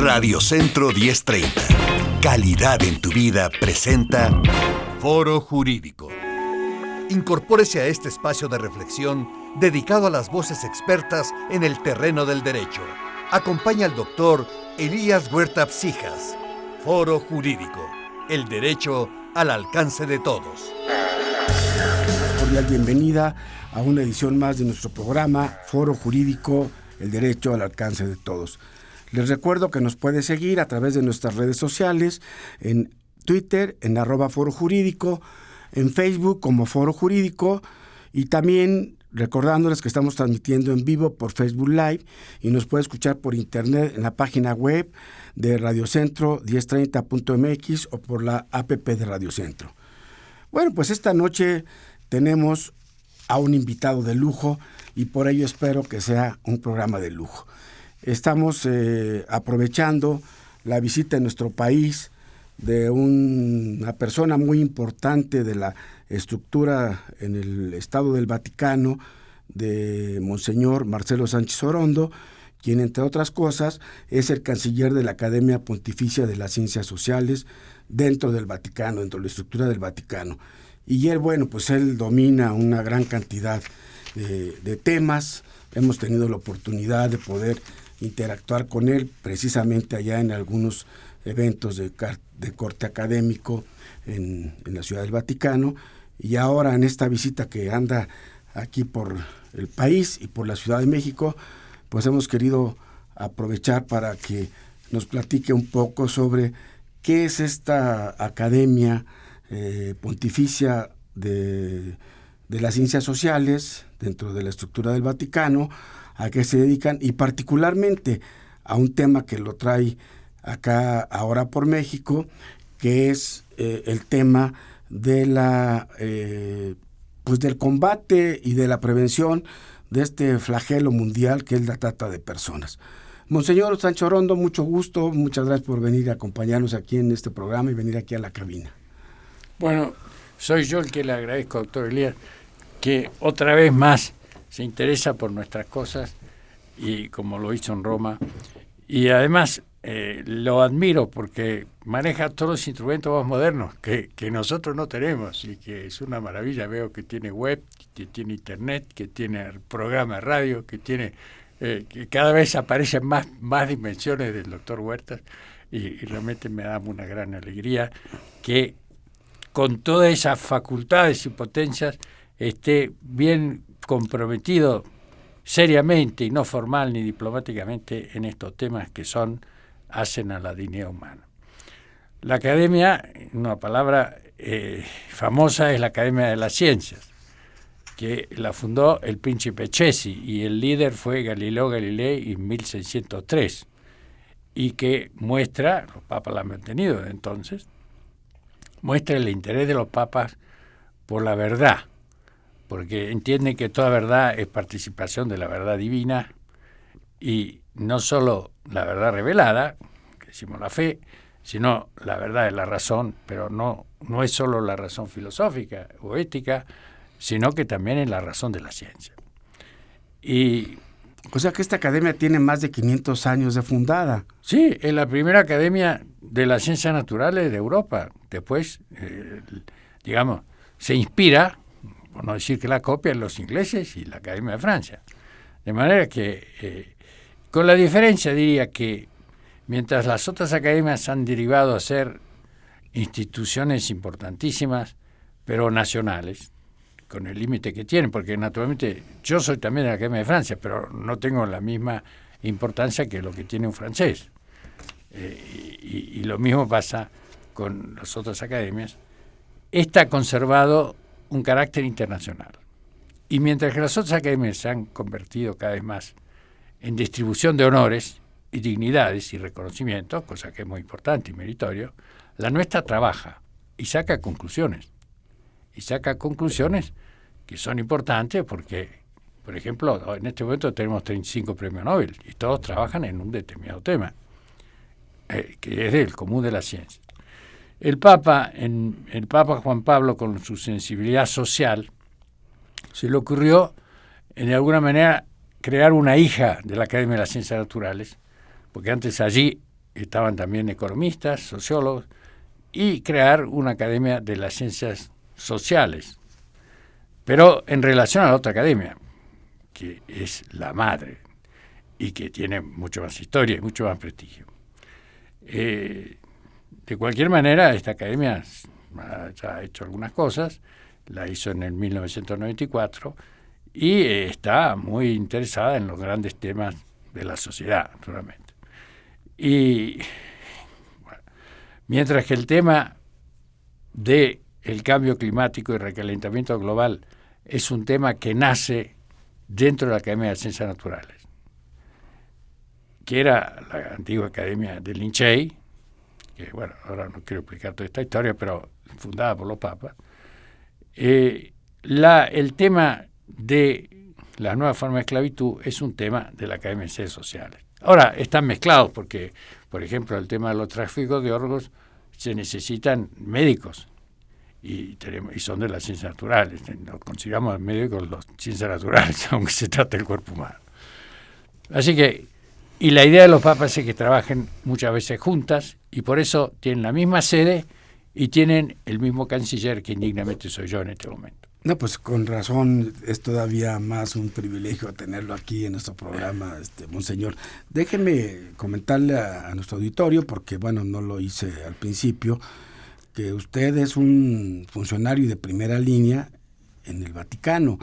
Radio Centro 1030. Calidad en tu vida presenta Foro Jurídico. Incorpórese a este espacio de reflexión dedicado a las voces expertas en el terreno del derecho. Acompaña al doctor Elías Huerta Psijas. Foro Jurídico. El derecho al alcance de todos. Cordial bienvenida a una edición más de nuestro programa Foro Jurídico, el derecho al alcance de todos. Les recuerdo que nos puede seguir a través de nuestras redes sociales, en Twitter, en @Foro Jurídico, en Facebook como Foro Jurídico, y también recordándoles que estamos transmitiendo en vivo por Facebook Live y nos puede escuchar por internet en la página web de Radiocentro 1030.mx o por la app de Radiocentro. Bueno, pues esta noche tenemos a un invitado de lujo y por ello espero que sea un programa de lujo. Estamos aprovechando la visita en nuestro país de una persona muy importante de la estructura en el Estado del Vaticano, de Monseñor Marcelo Sánchez Orondo, quien, entre otras cosas, es el canciller de la Academia Pontificia de las Ciencias Sociales dentro del Vaticano, dentro de la estructura del Vaticano. Y él, bueno, pues él domina una gran cantidad de temas. Hemos tenido la oportunidad de poder interactuar con él precisamente allá en algunos eventos de corte académico en la Ciudad del Vaticano, y ahora en esta visita que anda aquí por el país y por la Ciudad de México, pues hemos querido aprovechar para que nos platique un poco sobre qué es esta Academia Pontificia de las Ciencias Sociales dentro de la estructura del Vaticano, a qué se dedican, y particularmente a un tema que lo trae acá ahora por México, que es el tema de del combate y de la prevención de este flagelo mundial que es la trata de personas. Monseñor Sánchez Orondo, mucho gusto, muchas gracias por venir a acompañarnos aquí en este programa y venir aquí a la cabina. Bueno, soy yo el que le agradezco, doctor Elías, que otra vez más se interesa por nuestras cosas, y como lo hizo en Roma, y además lo admiro porque maneja todos los instrumentos más modernos que nosotros no tenemos, y que es una maravilla. Veo que tiene web, que tiene internet, que tiene programa de radio, que tiene que cada vez aparecen más dimensiones del doctor Huertas, y realmente me da una gran alegría que con todas esas facultades y potencias esté bien comprometido seriamente y no formal ni diplomáticamente en estos temas que hacen a la dignidad humana. La academia, una palabra famosa, es la Academia de las Ciencias, que la fundó el príncipe Cesi, y el líder fue Galileo Galilei en 1603, y que muestra, los papas la han mantenido desde entonces, muestra el interés de los papas por la verdad, porque entienden que toda verdad es participación de la verdad divina, y no solo la verdad revelada, que decimos la fe, sino la verdad de la razón, pero no es solo la razón filosófica o ética, sino que también es la razón de la ciencia. Y o sea que esta academia tiene más de 500 años de fundada. Sí, es la primera academia de las ciencias naturales de Europa. Después, se inspira, por no decir que la copian, los ingleses y la Academia de Francia. De manera que, con la diferencia, diría que mientras las otras academias han derivado a ser instituciones importantísimas, pero nacionales, con el límite que tienen, porque naturalmente yo soy también de la Academia de Francia, pero no tengo la misma importancia que lo que tiene un francés. Y lo mismo pasa con las otras academias. Esta ha conservado un carácter internacional. Y mientras que las otras academias se han convertido cada vez más en distribución de honores y dignidades y reconocimientos, cosa que es muy importante y meritorio, la nuestra trabaja y saca conclusiones. Y saca conclusiones que son importantes porque, por ejemplo, en este momento tenemos 35 premios Nobel y todos trabajan en un determinado tema, que es del común de la ciencia. El Papa Juan Pablo, con su sensibilidad social, se le ocurrió, de alguna manera, crear una hija de la Academia de las Ciencias Naturales, porque antes allí estaban también economistas, sociólogos, y crear una academia de las ciencias sociales, pero en relación a la otra academia, que es la madre, y que tiene mucho más historia y mucho más prestigio. De cualquier manera, esta academia ya ha hecho algunas cosas, la hizo en el 1994, y está muy interesada en los grandes temas de la sociedad, naturalmente. Y bueno, mientras que el tema del cambio climático y recalentamiento global es un tema que nace dentro de la Academia de Ciencias Naturales, que era la antigua Academia de Lincei, que bueno, ahora no quiero explicar toda esta historia, pero fundada por los papas. El tema de la nueva forma de esclavitud es un tema de la Academia de Ciencias Sociales. Ahora, están mezclados porque, por ejemplo, el tema de los tráficos de órganos, se necesitan médicos y son de las ciencias naturales. Nos consideramos médicos las ciencias naturales, aunque se trate del cuerpo humano. Así que, y la idea de los papas es que trabajen muchas veces juntas, y por eso tienen la misma sede y tienen el mismo canciller, que indignamente soy yo en este momento. No, pues con razón es todavía más un privilegio tenerlo aquí en nuestro programa, monseñor. Déjenme comentarle a nuestro auditorio, porque bueno, no lo hice al principio, que usted es un funcionario de primera línea en el Vaticano,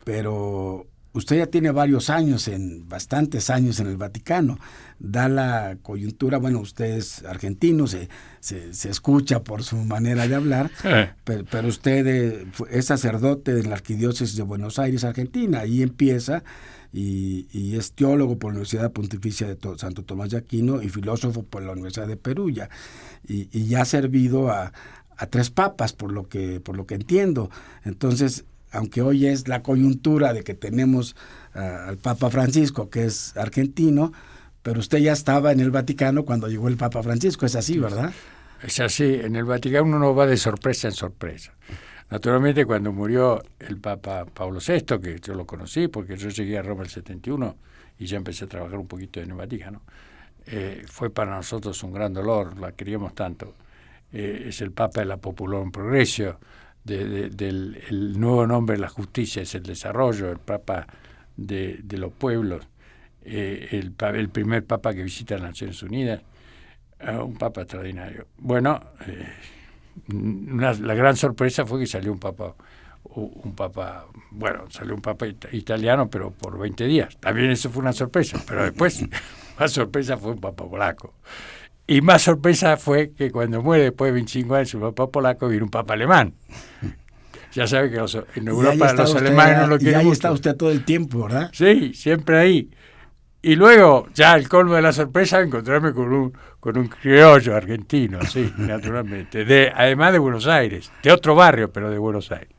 pero usted ya tiene bastantes años en el Vaticano. Da la coyuntura, bueno, usted es argentino, se escucha por su manera de hablar, pero usted es sacerdote de la Arquidiócesis de Buenos Aires, Argentina. Ahí empieza y es teólogo por la Universidad Pontificia de Santo Tomás de Aquino y filósofo por la Universidad de Perugia. Y ya ha servido a 3 papas, por lo que entiendo. Entonces, aunque hoy es la coyuntura de que tenemos al Papa Francisco, que es argentino, pero usted ya estaba en el Vaticano cuando llegó el Papa Francisco, es así, ¿verdad? Es así, en el Vaticano uno va de sorpresa en sorpresa. Naturalmente, cuando murió el Papa Pablo VI, que yo lo conocí porque yo llegué a Roma el 71 y ya empecé a trabajar un poquito en el Vaticano, fue para nosotros un gran dolor, la queríamos tanto. Es el Papa de la Populorum Progressio, el nuevo nombre de la justicia es el desarrollo, el Papa de los pueblos, el primer Papa que visita las Naciones Unidas, un Papa extraordinario. Bueno, la gran sorpresa fue que salió un Papa, salió un Papa italiano, pero por 20 días. También eso fue una sorpresa, pero después más sorpresa fue un Papa polaco. Y más sorpresa fue que cuando muere después de 25 años un Papa polaco, viene un Papa alemán. Ya sabe que en Europa los alemanes no lo quieren mucho. Y ahí está usted todo el tiempo, ¿verdad? Sí, siempre ahí. Y luego, ya el colmo de la sorpresa, encontrarme con un criollo argentino, sí, naturalmente. Además de Buenos Aires, de otro barrio, pero de Buenos Aires,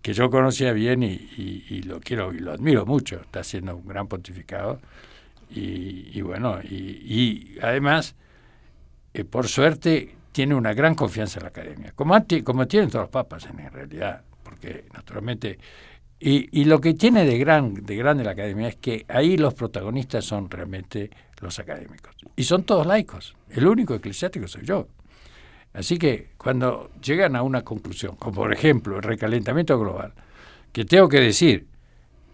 que yo conocía bien y lo quiero y lo admiro mucho. Está haciendo un gran pontificado. Y bueno, y además, por suerte, tiene una gran confianza en la academia, como tienen todos los papas en realidad, porque naturalmente... Y lo que tiene de grande la academia es que ahí los protagonistas son realmente los académicos. Y son todos laicos. El único eclesiástico soy yo. Así que cuando llegan a una conclusión, como por ejemplo el recalentamiento global, que tengo que decir,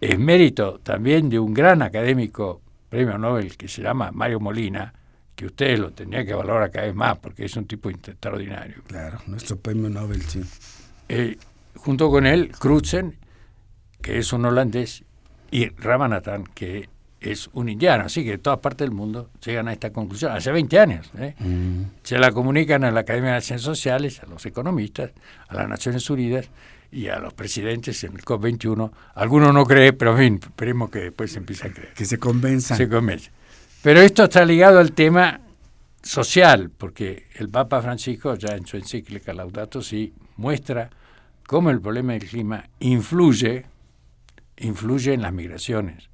es mérito también de un gran académico, premio Nobel, que se llama Mario Molina, que ustedes lo tendrían que valorar cada vez más, porque es un tipo extraordinario. Claro, nuestro premio Nobel, sí. Junto con él, Crutzen, que es un holandés, y Ramanathan, que es un indiano. Así que de todas partes del mundo llegan a esta conclusión. Hace 20 años. Se la comunican a la Academia de Ciencias Sociales, a los economistas, a las Naciones Unidas y a los presidentes en el COP21. Algunos no creen, pero en fin, esperemos que después se empiece a creer. Que se convenzan. Se convence. Pero esto está ligado al tema social, porque el Papa Francisco, ya en su encíclica Laudato Si, muestra cómo el problema del clima influye en las migraciones.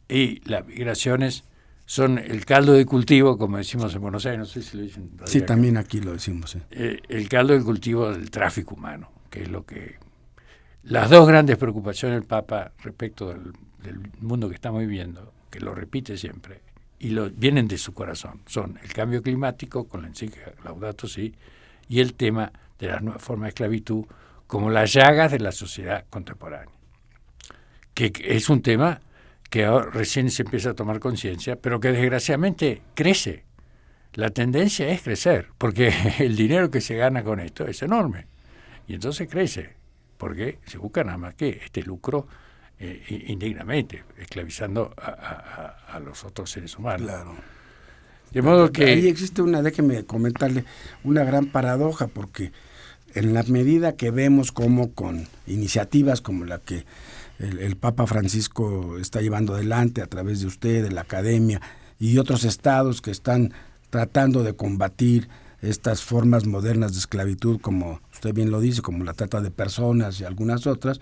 Y las migraciones son el caldo de cultivo, como decimos en Buenos Aires, no sé si lo dicen. Sí, también aquí lo decimos. Sí. El caldo de cultivo del tráfico humano, que es lo que... Las dos grandes preocupaciones del Papa respecto del mundo que estamos viviendo, que lo repite siempre, y vienen de su corazón. Son el cambio climático, con la encíclica Laudato Si, y el tema de la nueva forma de esclavitud como las llagas de la sociedad contemporánea, que es un tema que ahora recién se empieza a tomar conciencia, pero que desgraciadamente crece. La tendencia es crecer, porque el dinero que se gana con esto es enorme, y entonces crece, porque se busca nada más que este lucro indignamente, esclavizando a los otros seres humanos. Claro. De modo que ahí existe déjeme comentarle, una gran paradoja, porque en la medida que vemos cómo con iniciativas como la que el Papa Francisco está llevando adelante a través de usted, de la academia y de otros estados que están tratando de combatir estas formas modernas de esclavitud, como usted bien lo dice, como la trata de personas y algunas otras,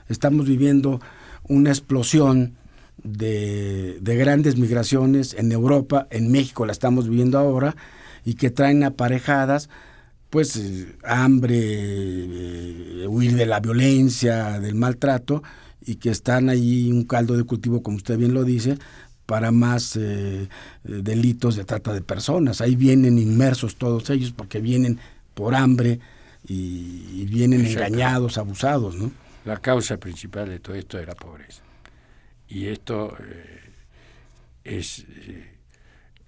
estamos viviendo una explosión de grandes migraciones en Europa, en México la estamos viviendo ahora, y que traen aparejadas pues hambre, huir de la violencia, del maltrato, y que están ahí un caldo de cultivo, como usted bien lo dice, para más delitos de trata de personas. Ahí vienen inmersos todos ellos porque vienen por hambre y vienen engañados, abusados, ¿no? La causa principal de todo esto es la pobreza. Y esto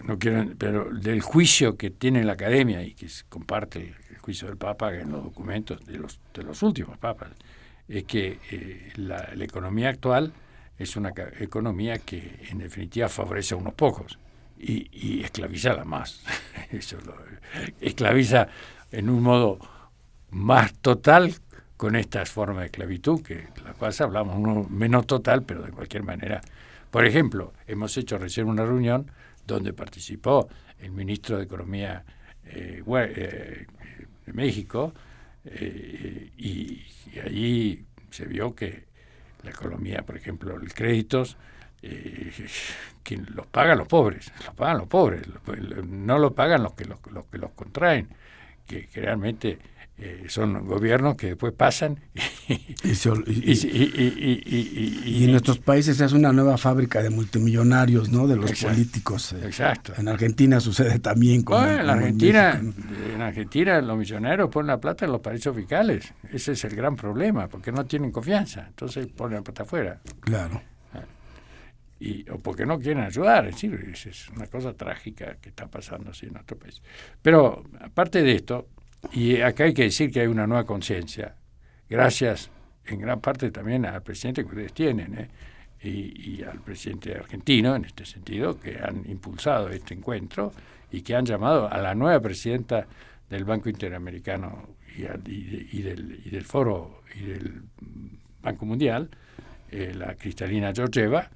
no quiero, pero del juicio que tiene la academia y que comparte el juicio del Papa en los documentos de los últimos papas, es que la economía actual es una economía que en definitiva favorece a unos pocos y esclaviza a las más. Eso esclaviza en un modo más total con estas formas de esclavitud, que la cual hablamos, uno menos total, pero de cualquier manera. Por ejemplo, hemos hecho recién una reunión donde participó el ministro de Economía de México, y allí se vio que la economía, por ejemplo, los créditos, quien los pagan los pobres, no lo pagan los que los contraen, que realmente son gobiernos que después pasan y en nuestros países es una nueva fábrica de multimillonarios, ¿no? De los políticos. Exacto. En Argentina sucede también. En Argentina los millonarios ponen la plata en los paraísos fiscales. Ese es el gran problema, porque no tienen confianza. Entonces ponen la plata afuera. Claro. O porque no quieren ayudar. Es decir, es una cosa trágica que está pasando así en nuestro país. Pero aparte de esto, y acá hay que decir que hay una nueva conciencia, gracias en gran parte también al presidente que ustedes tienen, y al presidente argentino, en este sentido, que han impulsado este encuentro y que han llamado a la nueva presidenta del Banco Interamericano y del Foro y del Banco Mundial, la Kristalina Georgieva.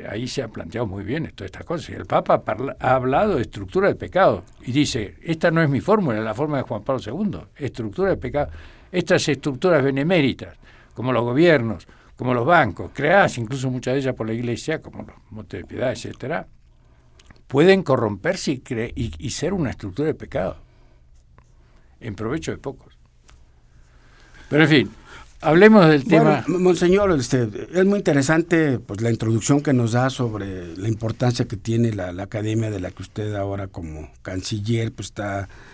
Ahí se ha planteado muy bien todas estas cosas. El Papa ha hablado de estructura de pecado y dice, esta no es mi fórmula, es la fórmula de Juan Pablo II, estructura de pecado. Estas estructuras beneméritas, como los gobiernos, como los bancos, creadas incluso muchas de ellas por la Iglesia, como los Montes de Piedad, etcétera, pueden corromperse y ser una estructura de pecado, en provecho de pocos. Pero en fin, hablemos del tema. Monseñor, es muy interesante pues la introducción que nos da sobre la importancia que tiene la academia, de la que usted ahora como canciller pues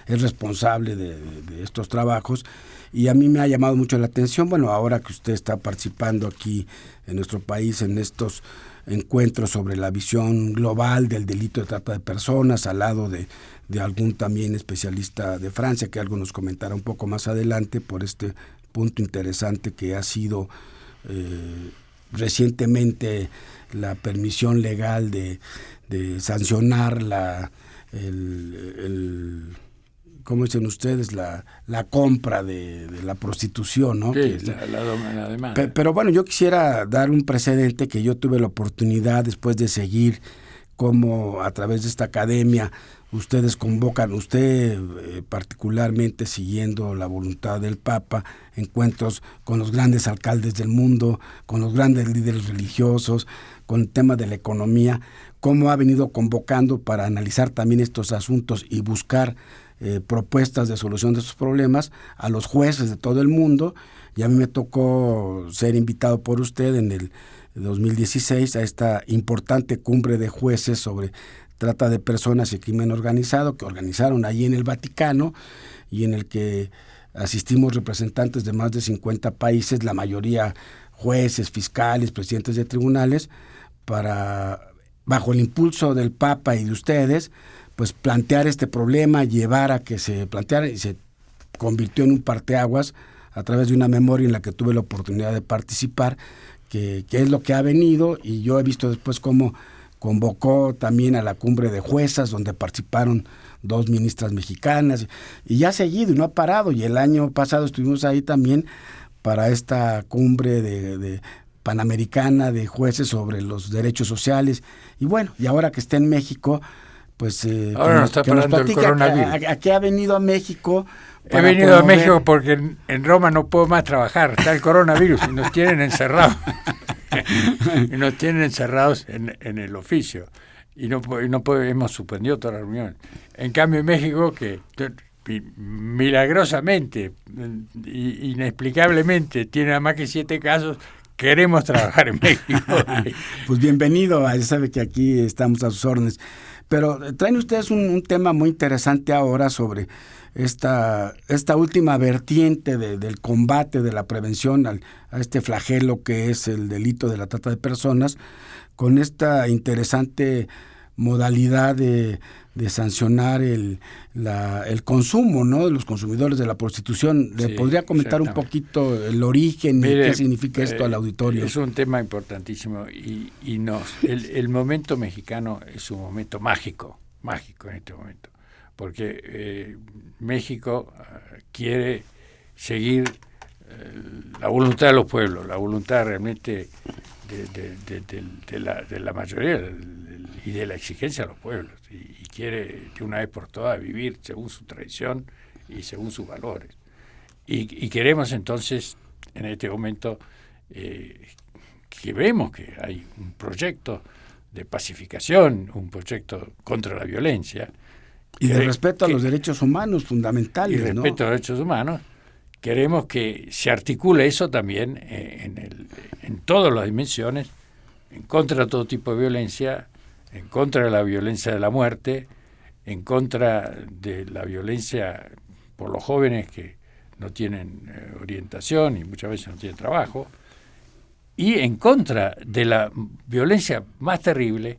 es responsable de estos trabajos, y a mí me ha llamado mucho la atención, bueno, ahora que usted está participando aquí en nuestro país en estos encuentros sobre la visión global del delito de trata de personas, al lado de algún también especialista de Francia, que algo nos comentará un poco más adelante por este punto interesante que ha sido recientemente la permisión legal de sancionar ¿cómo dicen ustedes? La compra de la prostitución, ¿no? Sí, la demanda. Pero bueno, yo quisiera dar un precedente que yo tuve la oportunidad después de seguir cómo a través de esta academia ustedes convocan, particularmente siguiendo la voluntad del Papa, encuentros con los grandes alcaldes del mundo, con los grandes líderes religiosos, con el tema de la economía, cómo ha venido convocando para analizar también estos asuntos y buscar propuestas de solución de estos problemas a los jueces de todo el mundo. Y a mí me tocó ser invitado por usted en el 2016 a esta importante cumbre de jueces sobre trata de personas y crimen organizado que organizaron allí en el Vaticano y en el que asistimos representantes de más de 50 países, la mayoría jueces, fiscales, presidentes de tribunales, para, bajo el impulso del Papa y de ustedes, pues plantear este problema, llevar a que se planteara, y se convirtió en un parteaguas a través de una memoria en la que tuve la oportunidad de participar, que es lo que ha venido, y yo he visto después cómo convocó también a la cumbre de juezas, donde participaron 2 ministras mexicanas, y ya ha seguido y no ha parado, y el año pasado estuvimos ahí también para esta cumbre de panamericana de jueces sobre los derechos sociales, y bueno, y ahora que está en México, pues ahora nos está parando el coronavirus. ¿A qué ha venido a México? He venido a México porque en Roma no puedo más trabajar, está el coronavirus y nos tienen encerrados. Y nos tienen encerrados en el oficio. Y hemos suspendido todas las reuniones. En cambio, en México, que milagrosamente, inexplicablemente, tiene nada más que 7 casos, queremos trabajar en México. Pues bienvenido, ya sabe que aquí estamos a sus órdenes. Pero traen ustedes un tema muy interesante ahora sobre esta última vertiente del combate, de la prevención a este flagelo que es el delito de la trata de personas, con esta interesante modalidad de sancionar el consumo, ¿no?, de los consumidores de la prostitución. ¿Le podría comentar un poquito el origen? Mire, y qué significa esto al auditorio? Es un tema importantísimo y el momento mexicano es un momento mágico en este momento, porque México quiere seguir la voluntad de los pueblos, la voluntad realmente de la mayoría y de la exigencia de los pueblos, y quiere de una vez por todas vivir según su tradición y según sus valores. Y queremos entonces, en este momento, que vemos que hay un proyecto de pacificación, un proyecto contra la violencia. Y de respeto a los derechos humanos fundamentales. Y respeto a los derechos humanos. Queremos que se articule eso también en todas las dimensiones, en contra de todo tipo de violencia, en contra de la violencia de la muerte, en contra de la violencia por los jóvenes que no tienen orientación y muchas veces no tienen trabajo, y en contra de la violencia más terrible,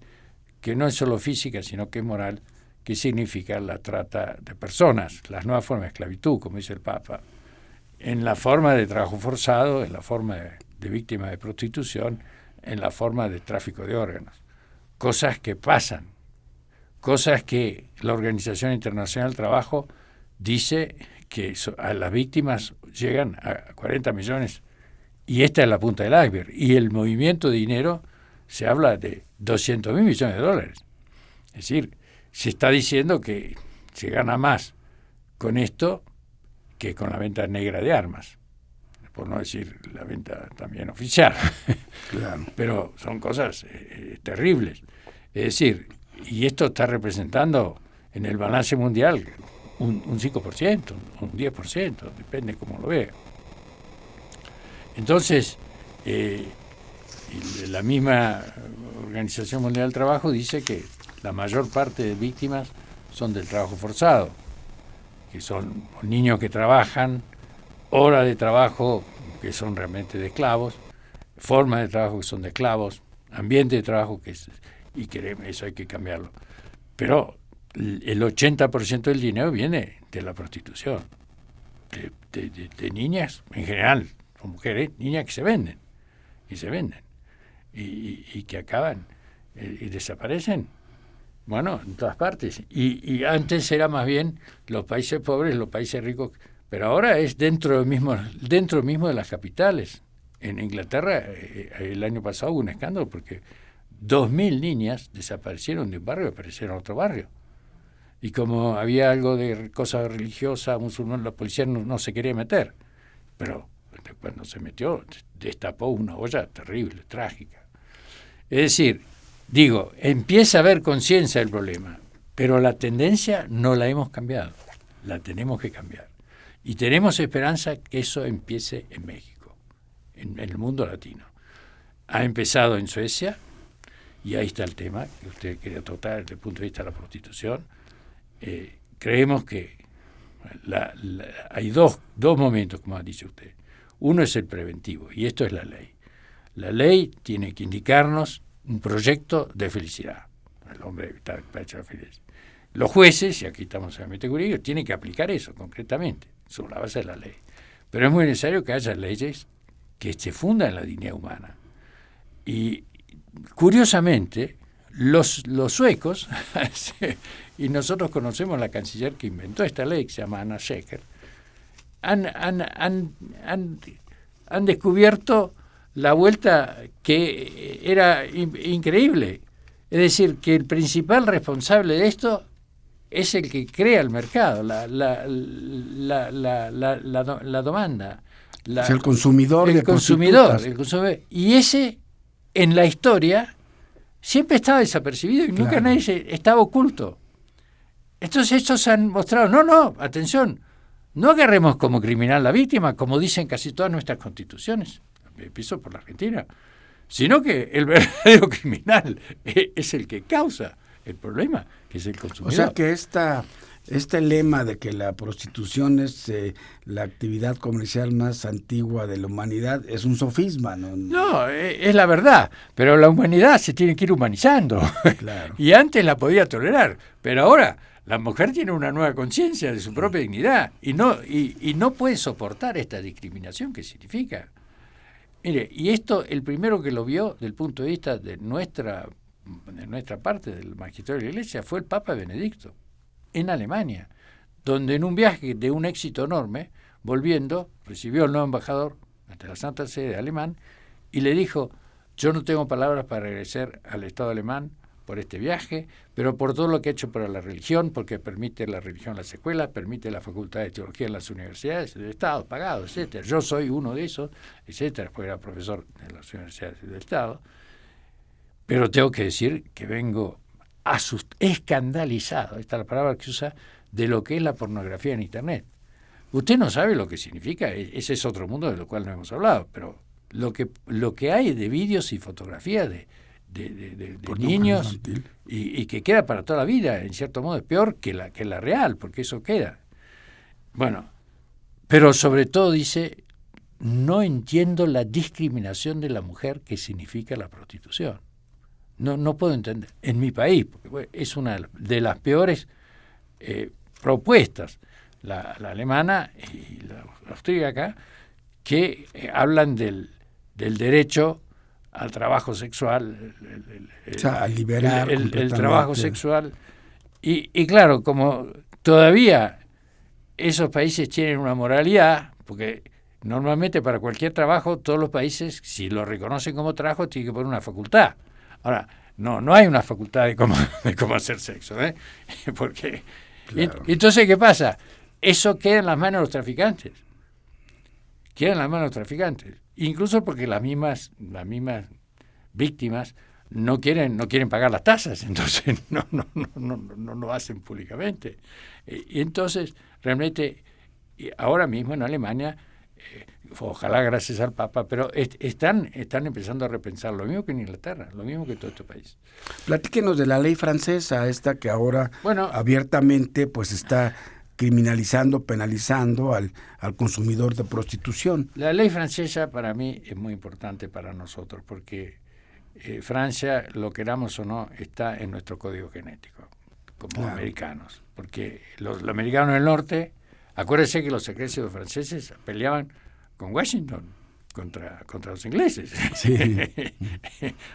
que no es solo física, sino que es moral, que significa la trata de personas, las nuevas formas de esclavitud, como dice el Papa, en la forma de trabajo forzado, en la forma de víctimas de prostitución, en la forma de tráfico de órganos. Cosas que pasan, cosas que la Organización Internacional del Trabajo dice que a las víctimas llegan a 40 millones, y esta es la punta del iceberg. Y el movimiento de dinero se habla de 200.000 millones de dólares. Es decir, se está diciendo que se gana más con esto que con la venta negra de armas, por no decir la venta también oficial. Claro. Pero son cosas terribles. Es decir, y esto está representando en el balance mundial un 5%, un 10%, depende cómo lo vea. Entonces, la misma Organización Mundial del Trabajo dice que la mayor parte de víctimas son del trabajo forzado, que son niños que trabajan, horas de trabajo que son realmente de esclavos, formas de trabajo que son de esclavos, ambiente de trabajo y queremos, eso hay que cambiarlo. Pero el 80% del dinero viene de la prostitución, de niñas en general, son mujeres, niñas que se venden, y que acaban y desaparecen. Bueno, en todas partes. Y antes era más bien los países pobres, los países ricos, pero ahora es dentro mismo de las capitales. En Inglaterra, el año pasado hubo un escándalo porque 2.000 niñas desaparecieron de un barrio y aparecieron en otro barrio. Y como había algo de cosa religiosa, musulmán, la policía no se quería meter. Pero cuando se metió, destapó una olla terrible, trágica. Es decir, digo, empieza a haber conciencia del problema, pero la tendencia no la hemos cambiado, la tenemos que cambiar. Y tenemos esperanza que eso empiece en México, en el mundo latino. Ha empezado en Suecia y ahí está el tema que usted quería tratar desde el punto de vista de la prostitución. Creemos que hay dos momentos, como ha dicho usted. Uno es el preventivo, y esto es la ley. La ley tiene que indicarnos un proyecto de felicidad. El hombre está hecho la felicidad. Los jueces, y aquí estamos en el ambiente jurídico, tienen que aplicar eso concretamente, sobre la base de la ley. Pero es muy necesario que haya leyes que se fundan en la dignidad humana. Y curiosamente, los suecos, y nosotros conocemos la canciller que inventó esta ley, que se llama Anna Schecker, han descubierto la vuelta que era increíble. Es decir, que el principal responsable de esto es el que crea el mercado, la demanda. Es el consumidor el de consumidor. Y ese, en la historia, siempre estaba desapercibido y nunca nadie estaba oculto. Entonces estos han mostrado, atención, no agarremos como criminal a la víctima, como dicen casi todas nuestras constituciones, empiezo por la Argentina, sino que el verdadero criminal es el que causa el problema, que es el consumidor. O sea que este lema de que la prostitución es la actividad comercial más antigua de la humanidad es un sofisma, ¿no? No, es la verdad, pero la humanidad se tiene que ir humanizando. Claro. Y antes la podía tolerar, pero ahora la mujer tiene una nueva conciencia de su propia dignidad y no puede soportar esta discriminación que significa. Mire, y esto, el primero que lo vio desde el punto de vista de nuestra parte del magisterio de la Iglesia fue el Papa Benedicto, en Alemania, donde en un viaje de un éxito enorme, volviendo, recibió al nuevo embajador ante la Santa Sede alemán y le dijo: yo no tengo palabras para agradecer al Estado alemán por este viaje, pero por todo lo que ha hecho para la religión, porque permite la religión en las escuelas, permite la facultad de teología en las universidades del Estado, pagado, etcétera. Yo soy uno de esos, etcétera, porque era profesor de las universidades del Estado. Pero tengo que decir que vengo escandalizado, esta es la palabra que usa, de lo que es la pornografía en Internet. Usted no sabe lo que significa, ese es otro mundo del cual no hemos hablado, pero lo que hay de vídeos y fotografías de niños y que queda para toda la vida, en cierto modo es peor que la real, porque eso queda. Bueno, pero sobre todo dice, no entiendo la discriminación de la mujer que significa la prostitución. No puedo entender. En mi país, porque es una de las peores propuestas, la alemana y la austríaca, que hablan del derecho al trabajo sexual, o sea, a liberar el trabajo sexual. Y claro, como todavía esos países tienen una moralidad, porque normalmente para cualquier trabajo, todos los países, si lo reconocen como trabajo, tienen que poner una facultad. Ahora, no hay una facultad de cómo hacer sexo, porque claro. Entonces, ¿qué pasa? Eso queda en las manos de los traficantes. Incluso porque las mismas víctimas no quieren pagar las tasas, entonces no lo hacen públicamente. Y entonces, realmente, ahora mismo en Alemania, ojalá gracias al Papa, pero están empezando a repensar lo mismo que en Inglaterra, lo mismo que todo este país. Platíquenos de la ley francesa, esta que ahora abiertamente pues está criminalizando, penalizando al consumidor de prostitución. La ley francesa para mí es muy importante para nosotros, porque Francia, lo queramos o no, está en nuestro código genético, como americanos, porque los americanos del norte, acuérdense que los ejércitos franceses peleaban con Washington contra los ingleses. Sí.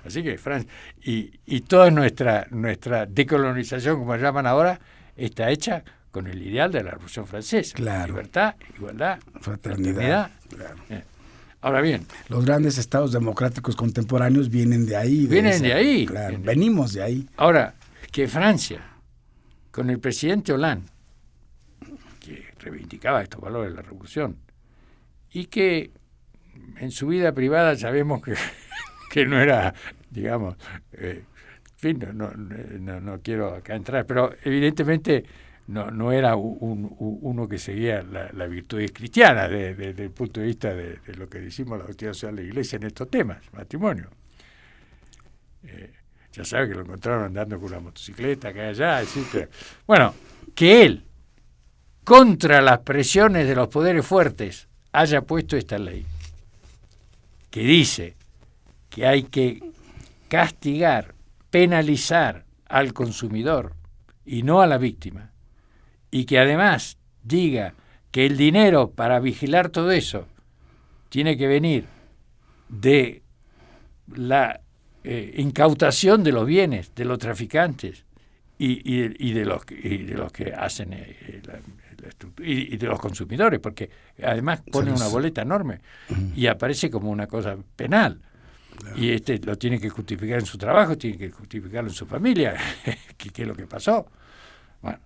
Así que Francia, y toda nuestra decolonización, como llaman ahora, está hecha con el ideal de la Revolución Francesa. Claro. Libertad, igualdad, fraternidad. Claro. Ahora bien, los grandes estados democráticos contemporáneos vienen de ahí. Claro, venimos de ahí. Ahora, que Francia, con el presidente Hollande, que reivindicaba estos valores de la Revolución, y que en su vida privada sabemos que no era, digamos, en fin, no quiero acá entrar, pero evidentemente no era uno que seguía la virtud cristiana desde el punto de vista de lo que decimos la doctrina social de la Iglesia en estos temas, matrimonio. ya sabe que lo encontraron andando con una motocicleta acá y allá, etc. Bueno, que él, contra las presiones de los poderes fuertes, haya puesto esta ley, que dice que hay que castigar, penalizar al consumidor y no a la víctima, y que además diga que el dinero para vigilar todo eso tiene que venir de la incautación de los bienes de los traficantes y de los que hacen la estructura, y de los consumidores, porque además pone una boleta enorme y aparece como una cosa penal. Y lo tiene que justificar en su trabajo, tiene que justificarlo en su familia, qué es lo que pasó. Bueno,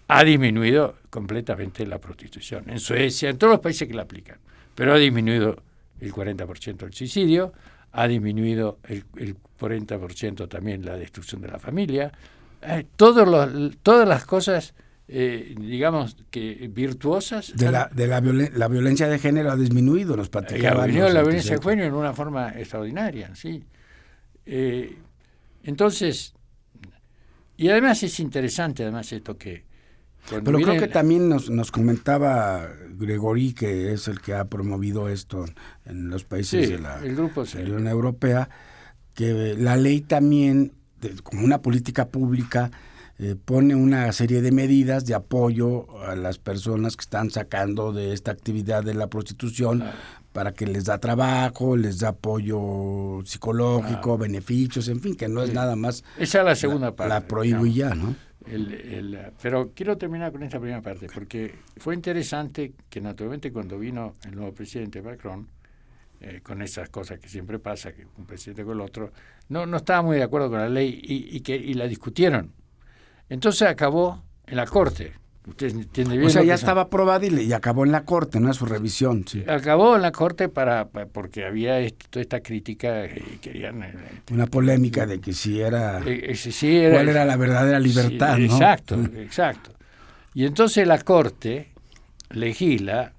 ha disminuido completamente la prostitución. En Suecia, en todos los países que la aplican. Pero ha disminuido el 40% el suicidio, ha disminuido el 40% también la destrucción de la familia. Todas las cosas, digamos, que virtuosas. La violencia de género ha disminuido, nos platicaban. Ha disminuido la violencia de género en una forma extraordinaria, sí. Entonces, y además es interesante, esto que... Pero creo que también nos comentaba Gregory, que es el que ha promovido esto en los países de la Unión Europea, que la ley también, como una política pública, pone una serie de medidas de apoyo a las personas que están sacando de esta actividad de la prostitución, para que les da trabajo, les da apoyo psicológico, beneficios, en fin, que no es nada más... Esa es la segunda parte. La prohíbo y ya, ¿no? Pero quiero terminar con esta primera parte, porque fue interesante que naturalmente cuando vino el nuevo presidente Macron, con esas cosas que siempre pasa, que un presidente con el otro, no estaba muy de acuerdo con la ley y la discutieron. Entonces acabó en la Corte. Usted entiende bien. O sea, ya estaba aprobada y acabó en la Corte, ¿no? Su revisión. Sí. Acabó en la Corte porque había toda esta crítica y querían... una polémica de que si era... ¿cuál era la verdadera libertad? Sí, ¿no? Exacto. Y entonces la Corte legisla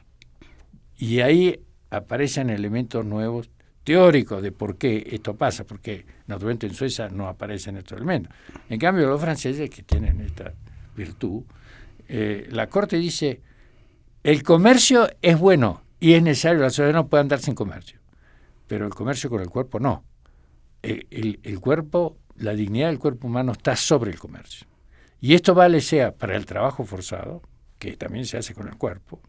y ahí aparecen elementos nuevos teóricos de por qué esto pasa, porque naturalmente en Suecia no aparecen estos elementos. En cambio, los franceses, que tienen esta virtud, la Corte dice, el comercio es bueno y es necesario, la sociedad no puede andar sin comercio, pero el comercio con el cuerpo no. El cuerpo, la dignidad del cuerpo humano está sobre el comercio. Y esto vale sea para el trabajo forzado, que también se hace con el cuerpo,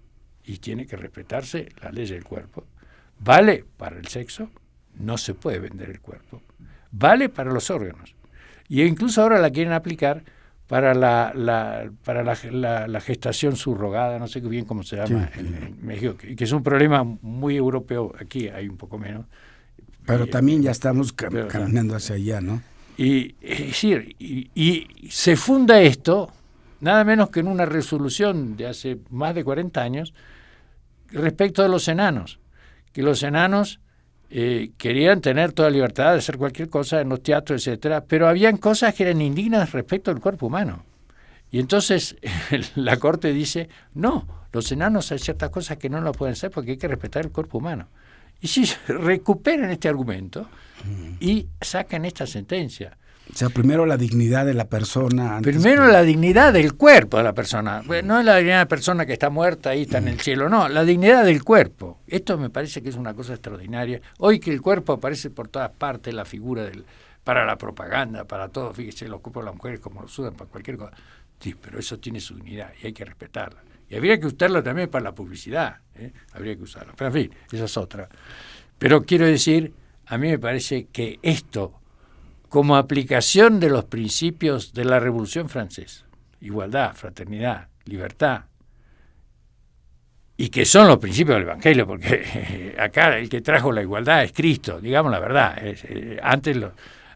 y tiene que respetarse la ley del cuerpo. Vale para el sexo, no se puede vender el cuerpo. Vale para los órganos. Y incluso ahora la quieren aplicar para la gestación subrogada, no sé bien cómo se llama en México, que es un problema muy europeo, aquí hay un poco menos. Pero también ya estamos caminando hacia allá, ¿no? Y se funda esto, nada menos que en una resolución de hace más de 40 años, respecto de los enanos, que los enanos querían tener toda libertad de hacer cualquier cosa en los teatros, etcétera, pero habían cosas que eran indignas respecto al cuerpo humano. Y entonces la Corte dice, no, los enanos hay ciertas cosas que no lo pueden hacer porque hay que respetar el cuerpo humano. Y si recuperan este argumento y sacan esta sentencia. O sea, primero la dignidad de la persona. Primero la dignidad del cuerpo de la persona. No es la dignidad de la persona que está muerta ahí, está en el cielo, no, la dignidad del cuerpo. Esto me parece que es una cosa extraordinaria. Hoy que el cuerpo aparece por todas partes, la figura para la propaganda, para todo, fíjese, los cuerpos de las mujeres como los usan para cualquier cosa. Sí, pero eso tiene su dignidad y hay que respetarla. Y habría que usarlo también para la publicidad, habría que usarlo. Pero en fin, esa es otra. Pero quiero decir, a mí me parece que esto, como aplicación de los principios de la Revolución Francesa, igualdad, fraternidad, libertad, y que son los principios del Evangelio, porque acá el que trajo la igualdad es Cristo, digamos la verdad. Antes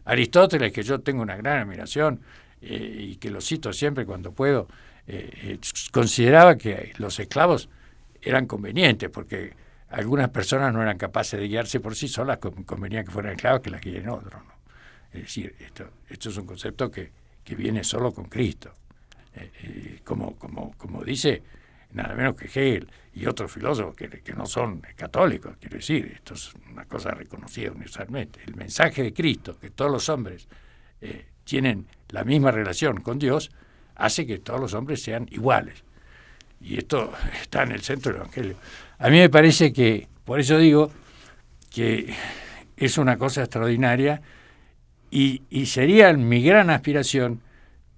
Aristóteles, que yo tengo una gran admiración y que lo cito siempre cuando puedo, consideraba que los esclavos eran convenientes, porque algunas personas no eran capaces de guiarse por sí solas, convenía que fueran esclavos que las guíen otros, ¿no? Es decir, esto es un concepto que viene solo con Cristo. Como dice nada menos que Hegel y otros filósofos que no son católicos, quiero decir, esto es una cosa reconocida universalmente. El mensaje de Cristo, que todos los hombres tienen la misma relación con Dios, hace que todos los hombres sean iguales. Y esto está en el centro del Evangelio. A mí me parece que, por eso digo, que es una cosa extraordinaria y sería mi gran aspiración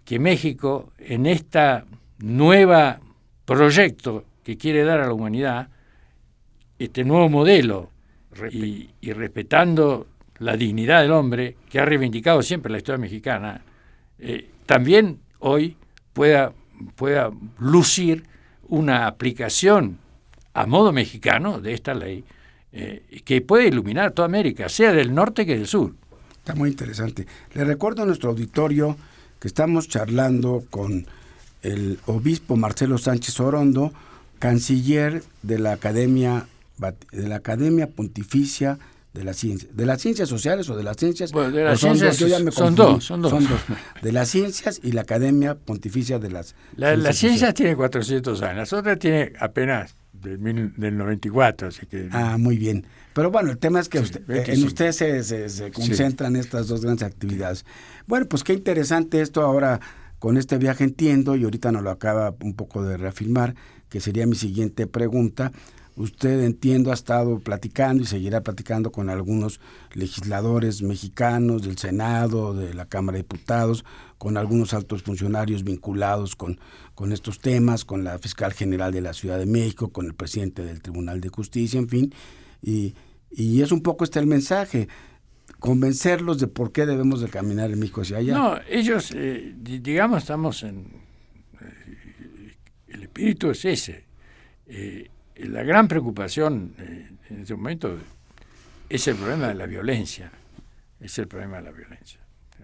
que México, en esta nueva proyecto que quiere dar a la humanidad, este nuevo modelo, y respetando la dignidad del hombre, que ha reivindicado siempre la historia mexicana, también hoy pueda lucir una aplicación a modo mexicano de esta ley que puede iluminar a toda América, sea del norte que del sur. Está muy interesante. Le recuerdo a nuestro auditorio que estamos charlando con el obispo Marcelo Sánchez Orondo, canciller de la Academia Pontificia de las Ciencias Sociales o de las Ciencias. Bueno, de las ciencias son dos. De las Ciencias y la Academia Pontificia de las Las ciencias tiene 400 años, las otras tiene apenas del 94, así que... muy bien. Pero bueno, el tema es que en usted se concentran estas dos grandes actividades. Bueno, pues qué interesante esto ahora con este viaje, entiendo, y ahorita nos lo acaba un poco de reafirmar, que sería mi siguiente pregunta. Usted, entiendo, ha estado platicando y seguirá platicando con algunos legisladores mexicanos del Senado, de la Cámara de Diputados, con algunos altos funcionarios vinculados con estos temas, con la fiscal general de la Ciudad de México, con el presidente del Tribunal de Justicia, en fin. Y es un poco el mensaje, convencerlos de por qué debemos de caminar en México hacia allá. No, ellos, digamos, estamos en... el espíritu es ese. La gran preocupación en este momento es el problema de la violencia. Es el problema de la violencia.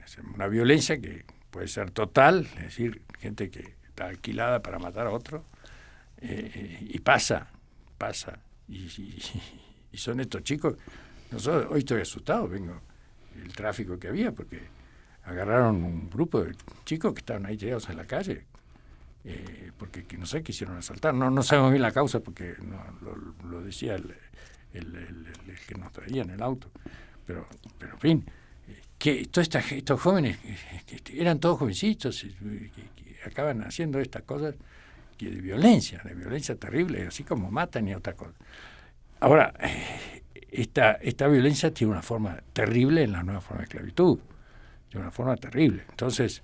Es una violencia que puede ser total, es decir, gente que está alquilada para matar a otro, y pasa. Y son estos chicos. Nosotros, hoy estoy asustado, vengo el tráfico que había, porque agarraron un grupo de chicos que estaban ahí tirados en la calle, porque no sé, quisieron asaltar. No sabemos bien la causa, porque no lo decía el que nos traía en el auto. Pero en fin, que estos jóvenes, que eran todos jovencitos, que acaban haciendo estas cosas que de violencia terrible, así como matan y otra cosa. Ahora, esta violencia tiene una forma terrible en la nueva forma de esclavitud, tiene una forma terrible. Entonces,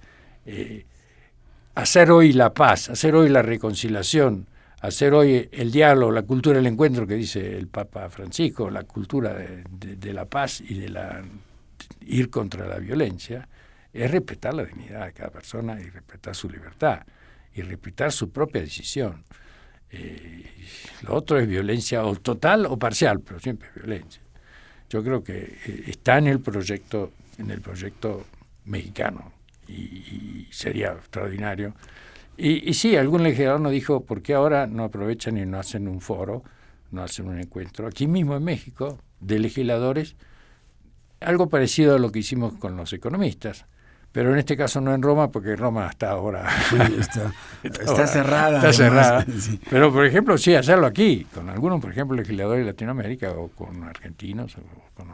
hacer hoy la paz, hacer hoy la reconciliación, hacer hoy el diálogo, la cultura del encuentro que dice el Papa Francisco, la cultura de la paz y de ir contra la violencia, es respetar la dignidad de cada persona y respetar su libertad y respetar su propia decisión. Lo otro es violencia o total o parcial, pero siempre es violencia. Yo creo que está en el proyecto mexicano y sería extraordinario. Y sí, algún legislador nos dijo, ¿por qué ahora no aprovechan y no hacen un foro, no hacen un encuentro aquí mismo en México de legisladores? Algo parecido a lo que hicimos con los economistas, pero en este caso no en Roma, porque Roma está ahora... Sí, está cerrada. Está cerrada. Sí. Pero, por ejemplo, sí, hacerlo aquí, con algunos, por ejemplo, legisladores de Latinoamérica o con argentinos o con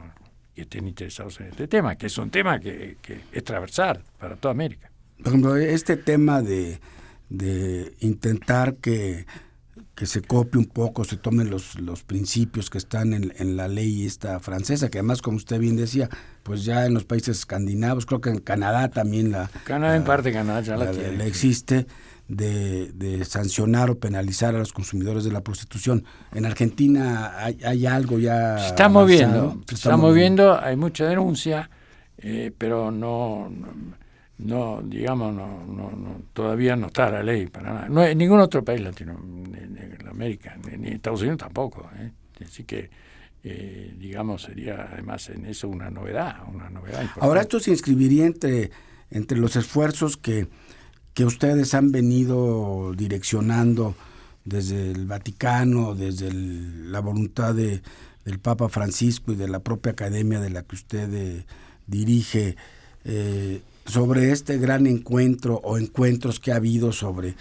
que estén interesados en este tema, que es un tema que es transversal para toda América. Por ejemplo, este tema de intentar que se copie un poco, se tomen los principios que están en la ley esta francesa, que además, como usted bien decía, pues ya en los países escandinavos, creo que en Canadá también Canadá ya la tiene. Existe de sancionar o penalizar a los consumidores de la prostitución. En Argentina hay algo ya se está moviendo, hay mucha denuncia, pero no digamos, todavía no está la ley para nada. No hay ningún otro país Latinoamérica, ni Estados Unidos tampoco. Así que, digamos, sería además en eso una novedad importante. Ahora, esto se inscribiría entre los esfuerzos que ustedes han venido direccionando desde el Vaticano, desde la voluntad del Papa Francisco y de la propia academia de la que usted dirige, sobre este gran encuentro o encuentros que ha habido sobre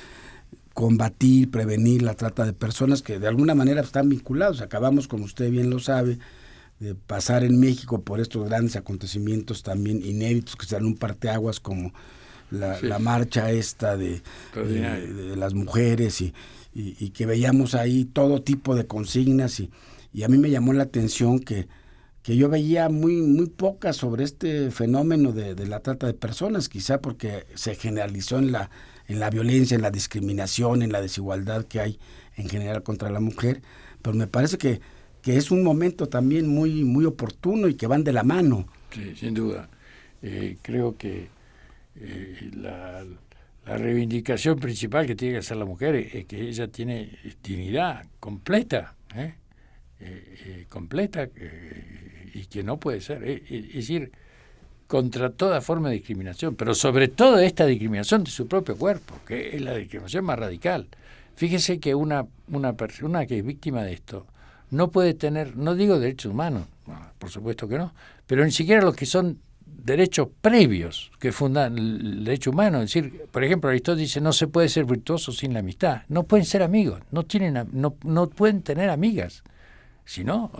combatir, prevenir la trata de personas que de alguna manera están vinculados. Acabamos, como usted bien lo sabe, pasar en México por estos grandes acontecimientos también inéditos que serán un parteaguas como la marcha esta de las mujeres y que veíamos ahí todo tipo de consignas y a mí me llamó la atención que yo veía muy pocas sobre este fenómeno de la trata de personas, quizá porque se generalizó en la violencia, en la discriminación, en la desigualdad que hay en general contra la mujer, pero me parece que es un momento también muy oportuno y que van de la mano. Sí, sin duda. Creo que la reivindicación principal que tiene que hacer la mujer es que ella tiene dignidad completa, completa, y que no puede ser. Es decir, contra toda forma de discriminación, pero sobre todo esta discriminación de su propio cuerpo, que es la discriminación más radical. Fíjese que una persona que es víctima de esto no puede tener, no digo derechos humanos, bueno, por supuesto que no, pero ni siquiera los que son derechos previos que fundan el derecho humano. Es decir, por ejemplo, Aristóteles dice, no se puede ser virtuoso sin la amistad. No pueden ser amigos, no pueden tener amigas, sino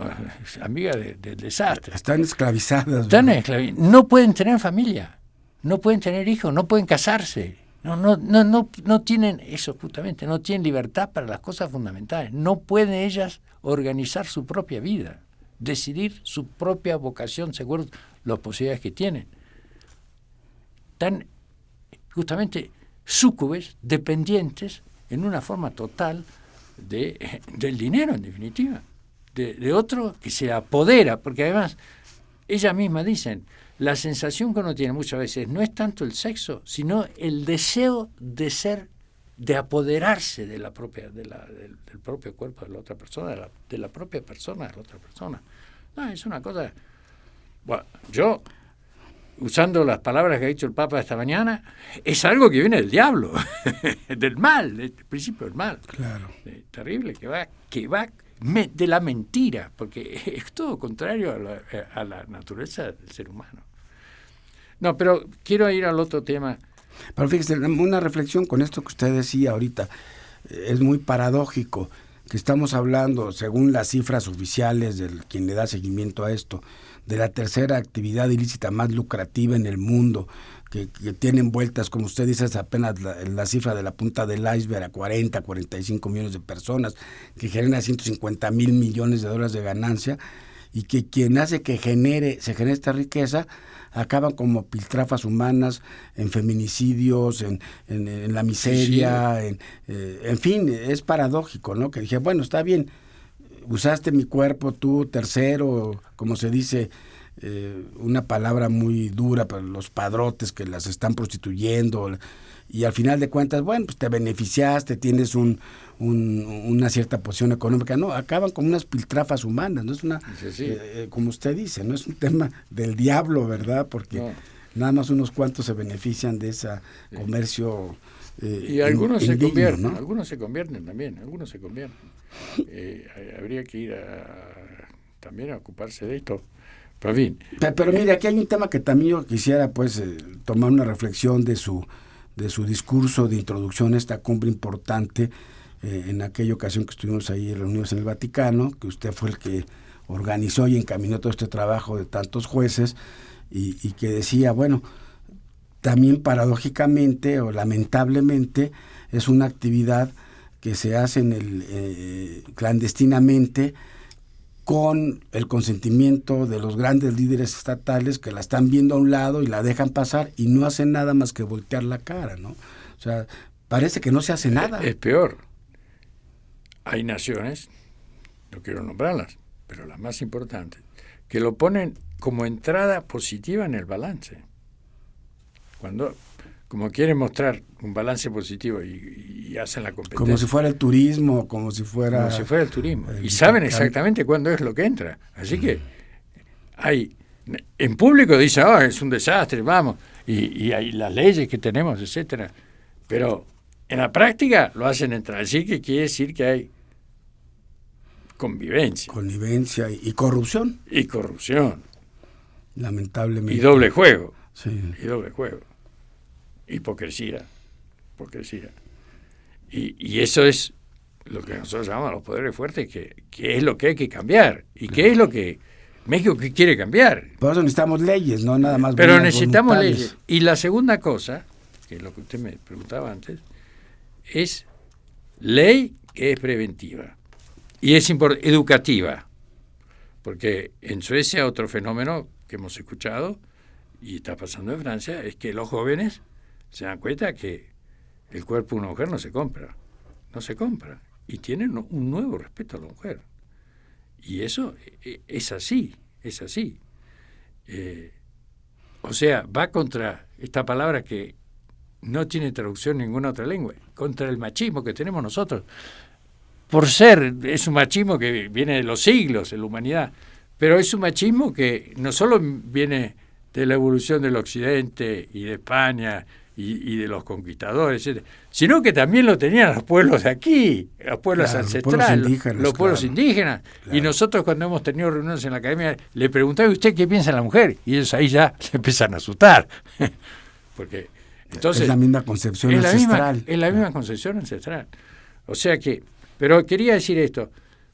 amigas del desastre. Están esclavizadas. No pueden tener familia, no pueden tener hijos, no pueden casarse. No tienen eso justamente, no tienen libertad para las cosas fundamentales. No pueden ellas organizar su propia vida, decidir su propia vocación según las posibilidades que tienen. Están justamente súcubes, dependientes en una forma total del dinero, en definitiva, de otro que se apodera, porque además ellas mismas dicen, la sensación que uno tiene muchas veces no es tanto el sexo, sino el deseo de ser, de apoderarse de la propia, del propio cuerpo de la otra persona, de la propia persona de la otra persona. No, es una cosa. Bueno, yo, usando las palabras que ha dicho el Papa esta mañana, es algo que viene del diablo, del mal, del principio del mal. Claro. Terrible, que va de la mentira, porque es todo contrario a la naturaleza del ser humano. No, pero quiero ir al otro tema. Pero fíjese, una reflexión con esto que usted decía ahorita. Es muy paradójico que estamos hablando, según las cifras oficiales de quien le da seguimiento a esto, de la tercera actividad ilícita más lucrativa en el mundo, que tienen vueltas, como usted dice, es apenas la cifra de la punta del iceberg a 45 millones de personas, que genera 150 mil millones de dólares de ganancia, y que quien hace que se genere esta riqueza acaban como piltrafas humanas, en feminicidios, en la miseria, sí. En fin, es paradójico, ¿no? Que dije, bueno, está bien, usaste mi cuerpo, tú, tercero, como se dice, una palabra muy dura para los padrotes que las están prostituyendo, y al final de cuentas, bueno, pues te beneficiaste, tienes una cierta posición económica. No, acaban como unas piltrafas humanas, no es una, sí. Como usted dice, no es un tema del diablo, ¿verdad? Porque nada más unos cuantos se benefician de ese comercio. Y algunos se convierten, ¿no? Algunos se convierten también, habría que ir también a ocuparse de esto. Pero, en fin. Pero mire, aquí hay un tema que también yo quisiera tomar una reflexión de su discurso de introducción a esta cumbre importante, en aquella ocasión que estuvimos ahí reunidos en el Vaticano, que usted fue el que organizó y encaminó todo este trabajo de tantos jueces, y que decía, bueno, también paradójicamente o lamentablemente es una actividad que se hace clandestinamente, con el consentimiento de los grandes líderes estatales que la están viendo a un lado y la dejan pasar y no hacen nada más que voltear la cara, ¿no? O sea, parece que no se hace nada. Es peor. Hay naciones, no quiero nombrarlas, pero las más importantes, que lo ponen como entrada positiva en el balance. Cuando, como quieren mostrar un balance positivo y hacen la competencia. Como si fuera el turismo, como si fuera el turismo. Y saben exactamente cuándo es lo que entra. Así que en público dicen, es un desastre, vamos. Y hay las leyes que tenemos, etcétera. Pero en la práctica lo hacen entrar. Así que quiere decir que hay convivencia. Connivencia y corrupción. Y corrupción. Lamentablemente. Y doble juego. Sí. Y doble juego. Hipocresía. Y eso es lo que nosotros llamamos los poderes fuertes, que es lo que hay que cambiar. ¿Y qué es lo que México que quiere cambiar. Por eso necesitamos leyes, no nada más. Pero necesitamos voluntades. leyes. Y la segunda cosa, que es lo que usted me preguntaba antes, es ley que es preventiva y es educativa. Porque en Suecia otro fenómeno que hemos escuchado y está pasando en Francia es que los jóvenes se dan cuenta que el cuerpo de una mujer no se compra, y tienen un nuevo respeto a la mujer. Y eso es así. O sea, va contra esta palabra que no tiene traducción en ninguna otra lengua, contra el machismo que tenemos nosotros. Es un machismo que viene de los siglos en la humanidad, pero es un machismo que no solo viene de la evolución del Occidente y de España y de los conquistadores, etc., sino que también lo tenían los pueblos de aquí, los pueblos ancestrales, los pueblos indígenas. Claro. Y nosotros cuando hemos tenido reuniones en la academia, le preguntaba a usted qué piensa la mujer, y ellos ahí ya se empiezan a asustar. Porque entonces es la misma concepción ancestral. Es la misma concepción ancestral. O sea que, pero quería decir esto,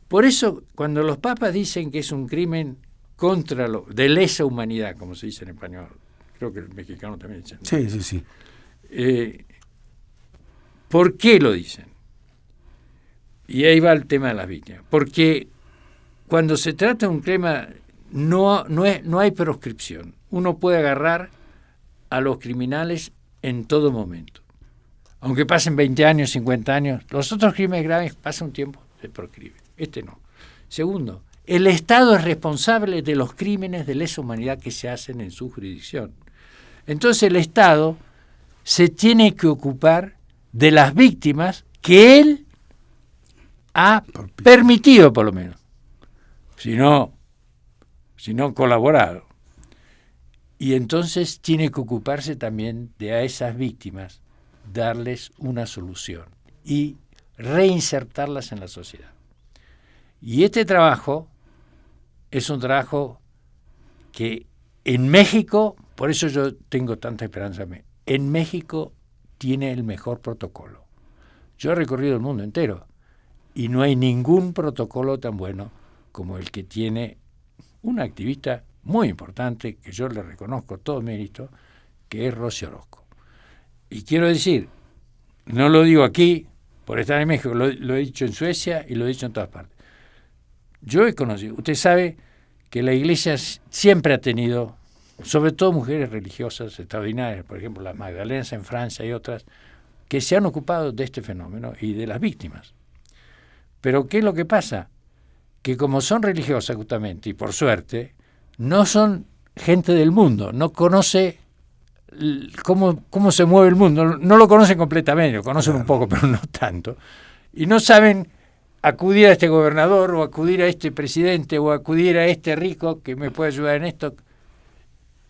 por eso cuando los papas dicen que es un crimen de lesa humanidad, como se dice en español, creo que el mexicano también dice, ¿no? Sí. ¿Por qué lo dicen? Y ahí va el tema de las víctimas. Porque cuando se trata de un crimen no hay proscripción. Uno puede agarrar a los criminales en todo momento. Aunque pasen 20 años, 50 años, los otros crímenes graves pasa un tiempo, se proscribe. Este no. Segundo, el Estado es responsable de los crímenes de lesa humanidad que se hacen en su jurisdicción. Entonces el Estado se tiene que ocupar de las víctimas que él ha permitido, por lo menos, si no colaborado. Y entonces tiene que ocuparse también de a esas víctimas, darles una solución y reinsertarlas en la sociedad. Y este trabajo es un trabajo que en México, por eso yo tengo tanta esperanza, en México tiene el mejor protocolo. Yo he recorrido el mundo entero y no hay ningún protocolo tan bueno como el que tiene una activista muy importante, que yo le reconozco todo mérito, que es Rosy Orozco. Y quiero decir, no lo digo aquí por estar en México, lo he dicho en Suecia y lo he dicho en todas partes. Yo he conocido, usted sabe que la Iglesia siempre ha tenido, sobre todo mujeres religiosas extraordinarias, por ejemplo las Magdalenas en Francia y otras, que se han ocupado de este fenómeno y de las víctimas. Pero ¿qué es lo que pasa? Que como son religiosas justamente, y por suerte, no son gente del mundo, no conoce cómo se mueve el mundo, no lo conocen completamente, lo conocen un poco, pero no tanto, y no saben acudir a este gobernador o acudir a este presidente o acudir a este rico que me puede ayudar en esto.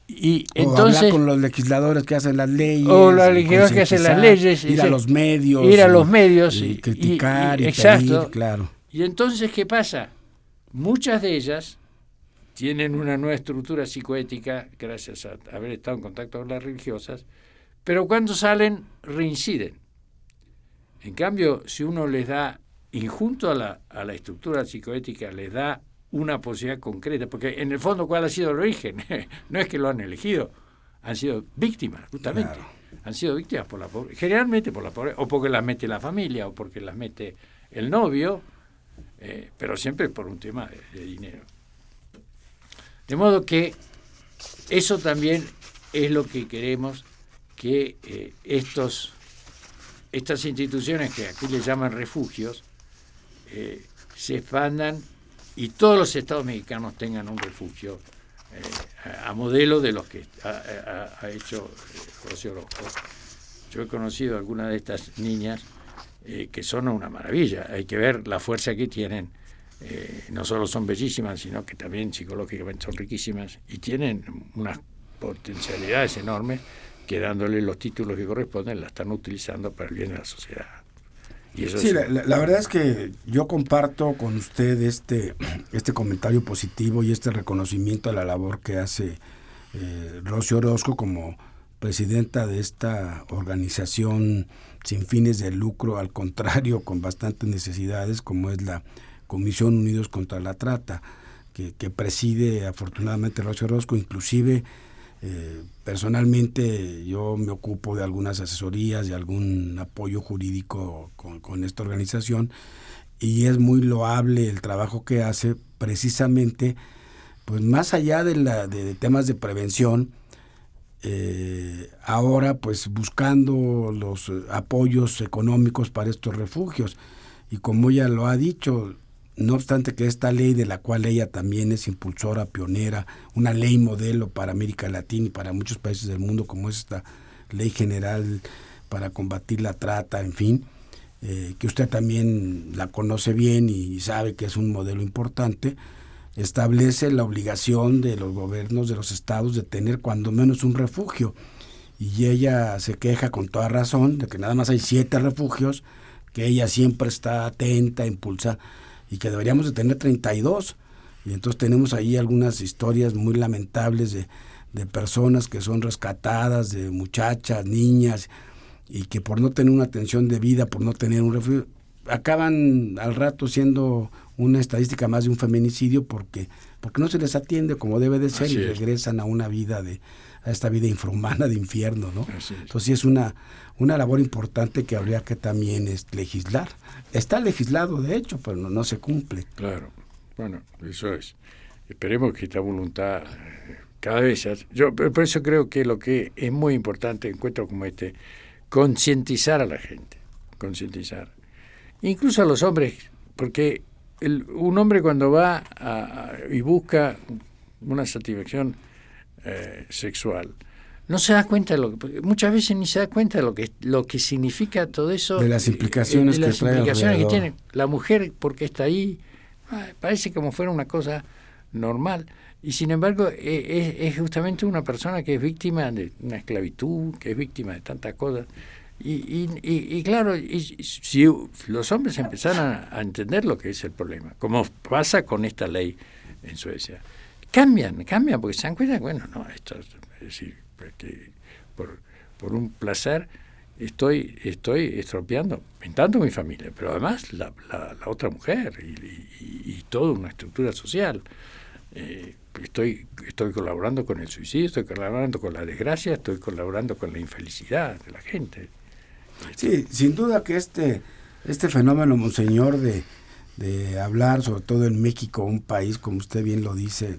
Y entonces, hablar con los legisladores que hacen las leyes, o los legisladores que hacen las leyes, ir a los medios, y criticar y exacto, pedir, claro. Y entonces, ¿qué pasa? Muchas de ellas tienen una nueva estructura psicoética gracias a haber estado en contacto con las religiosas, pero cuando salen reinciden. En cambio, si uno les da, y junto a la estructura psicoética les da una posibilidad concreta, porque en el fondo, ¿cuál ha sido el origen? No es que lo han elegido, han sido víctimas, justamente. Claro. Han sido víctimas por la pobreza, generalmente por la pobreza, o porque las mete la familia, o porque las mete el novio, pero siempre por un tema de dinero. De modo que eso también es lo que queremos, que estas instituciones que aquí le llaman refugios, se expandan y todos los estados mexicanos tengan un refugio a modelo de los que ha hecho Rosy Orozco. Yo he conocido algunas de estas niñas que son una maravilla. Hay que ver la fuerza que tienen. No solo son bellísimas, sino que también psicológicamente son riquísimas y tienen unas potencialidades enormes que, dándole los títulos que corresponden, la están utilizando para el bien de la sociedad. Y eso sí, la verdad es que yo comparto con usted este comentario positivo y este reconocimiento a la labor que hace Rosy Orozco como presidenta de esta organización sin fines de lucro, al contrario, con bastantes necesidades, como es la Comisión Unidos contra la Trata. que preside afortunadamente Rocio Orozco. Inclusive personalmente yo me ocupo de algunas asesorías, de algún apoyo jurídico con esta organización, y es muy loable el trabajo que hace, precisamente pues más allá de temas de prevención, ahora pues buscando los apoyos económicos para estos refugios. Y como ella lo ha dicho, no obstante que esta ley, de la cual ella también es impulsora, pionera, una ley modelo para América Latina y para muchos países del mundo, como es esta ley general para combatir la trata, en fin, que usted también la conoce bien y sabe que es un modelo importante, establece la obligación de los gobiernos de los estados de tener cuando menos un refugio. Y ella se queja con toda razón de que nada más hay 7 refugios, que ella siempre está atenta, impulsa, y que deberíamos de tener 32. Y entonces tenemos ahí algunas historias muy lamentables de personas que son rescatadas, de muchachas, niñas, y que por no tener una atención debida, por no tener un refugio, acaban al rato siendo una estadística más de un feminicidio porque no se les atiende como debe de ser. Así y regresan a una vida a esta vida infrahumana de infierno, ¿no? Entonces sí es una labor importante que habría que también legislar. Está legislado de hecho, pero no se cumple. Claro, bueno, eso es. Esperemos que esta voluntad cada vez... Yo por eso creo que lo que es muy importante en encuentros como este, concientizar a la gente, concientizar. Incluso a los hombres, porque un hombre cuando va y busca una satisfacción sexual, no se da cuenta de muchas veces ni se da cuenta de lo que significa todo eso, de las implicaciones, que tiene la mujer, porque está ahí, parece como fuera una cosa normal, y sin embargo es justamente una persona que es víctima de una esclavitud, que es víctima de tantas cosas. Y claro, si los hombres empezaran a entender lo que es el problema, como pasa con esta ley en Suecia, cambian porque se dan cuenta, bueno, no, esto es decir, que por un placer estoy estropeando, tanto mi familia, pero además la otra mujer y toda una estructura social. Estoy colaborando con el suicidio, estoy colaborando con la desgracia, estoy colaborando con la infelicidad de la gente. Sí, sin duda que este fenómeno, monseñor, de hablar, sobre todo en México, un país, como usted bien lo dice,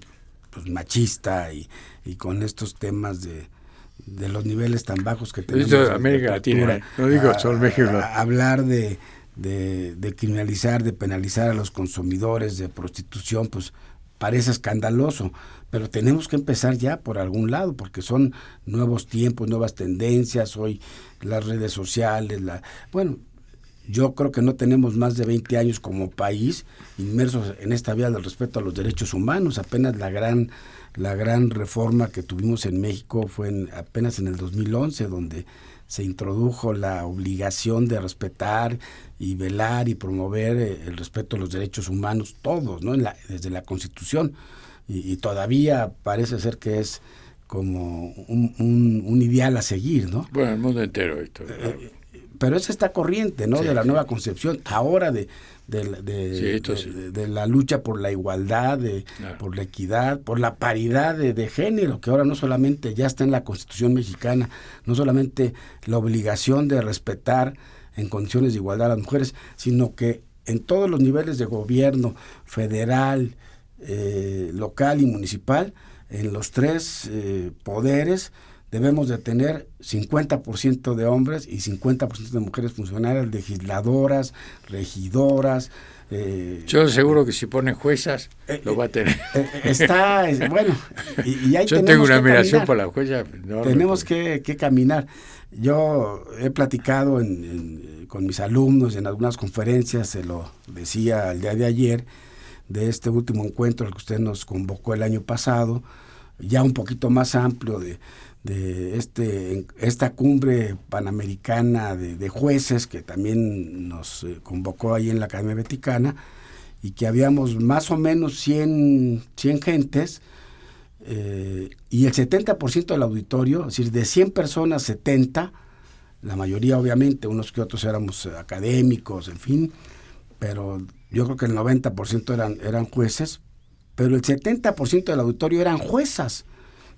pues machista y con estos temas de los niveles tan bajos que tenemos. Esto es América Latina, no digo solo México. Hablar de criminalizar, de penalizar a los consumidores de prostitución, pues parece escandaloso, pero tenemos que empezar ya por algún lado, porque son nuevos tiempos, nuevas tendencias, hoy las redes sociales, bueno, yo creo que no tenemos más de 20 años como país inmersos en esta vía del respeto a los derechos humanos. Apenas la gran reforma que tuvimos en México fue apenas en el 2011, donde se introdujo la obligación de respetar y velar y promover el respeto a los derechos humanos, todos, ¿no? Desde la Constitución, y todavía parece ser que es como un ideal a seguir, ¿no? Bueno, el mundo entero esto. Pero es esta corriente, ¿no? Sí, de la nueva concepción, ahora de la lucha por la igualdad, por la equidad, por la paridad de género, que ahora no solamente ya está en la Constitución mexicana, no solamente la obligación de respetar en condiciones de igualdad a las mujeres, sino que en todos los niveles de gobierno, federal, local y municipal, en los 3 poderes, debemos de tener 50% de hombres y 50% de mujeres funcionarias, legisladoras, regidoras. Yo seguro que si ponen juezas, lo va a tener. Bueno, y ahí yo tengo una admiración por las juezas. Tenemos que caminar. Yo he platicado con mis alumnos en algunas conferencias, se lo decía el día de ayer, de este último encuentro al que usted nos convocó el año pasado, ya un poquito más amplio de esta cumbre panamericana de jueces que también nos convocó ahí en la Academia Vaticana, y que habíamos más o menos 100 gentes, y el 70% del auditorio, es decir, de 100 personas, 70, la mayoría obviamente, unos que otros éramos académicos, en fin, pero yo creo que el 90% eran jueces, pero el 70% del auditorio eran juezas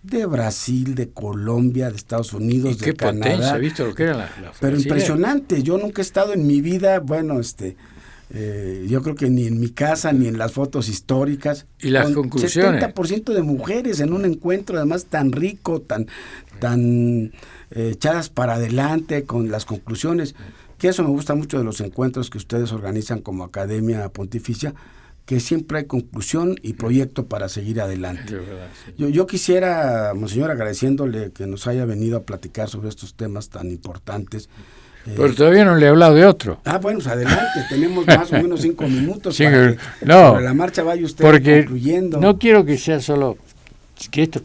de Brasil, de Colombia, de Estados Unidos, de Canadá. Qué potencia, ¿viste lo que eran las pero impresionante. Yo nunca he estado en mi vida, bueno, yo creo que ni en mi casa, ni en las fotos históricas. Y las conclusiones. 70% de mujeres en un encuentro, además tan rico, tan echadas para adelante con las conclusiones. Que eso me gusta mucho de los encuentros que ustedes organizan como Academia Pontificia, que siempre hay conclusión y proyecto para seguir adelante. Verdad, sí. Yo quisiera, monseñor, agradeciéndole que nos haya venido a platicar sobre estos temas tan importantes. Pero todavía no le he hablado de otro. Bueno, pues adelante, tenemos más o menos 5 minutos Sí, para que sobre la marcha vaya usted porque concluyendo. No quiero que sea solo que esto,